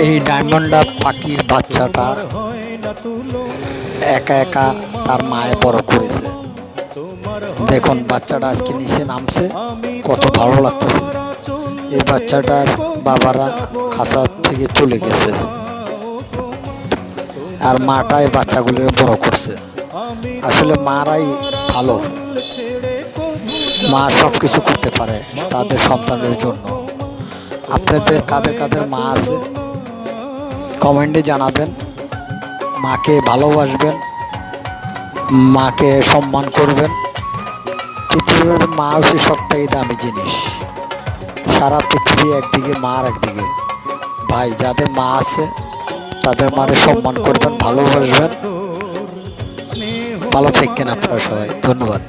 এই ডায়মন্ড ডাব পাখির বাচ্চাটা একা একা তার মায়ে বড় করেছে। দেখুন বাচ্চাটা আজকে নিচে নামছে, কত ভালো লাগতেছে। এই বাচ্চাটার বাবারা খাঁচা থেকে চলে গেছে, আর মাটা এই বাচ্চাগুলোর বড় করছে। আসলে মারাই ভালো, মা সব কিছু করতে পারে তাদের সন্তানের জন্য। আপনাদের কাদের কাদের মা আছে কমেন্টে জানাবেন। মাকে ভালোবাসবেন, মাকে সম্মান করবেন। পৃথিবীর মা হচ্ছে সবথেকে দামি জিনিস। সারা পৃথিবী একদিকে, মা আর একদিকে। ভাই যাদের মা আছে তাদের মারে সম্মান করবেন, ভালোবাসবেন। ভালো থাকেন আপনারা সবাই, ধন্যবাদ।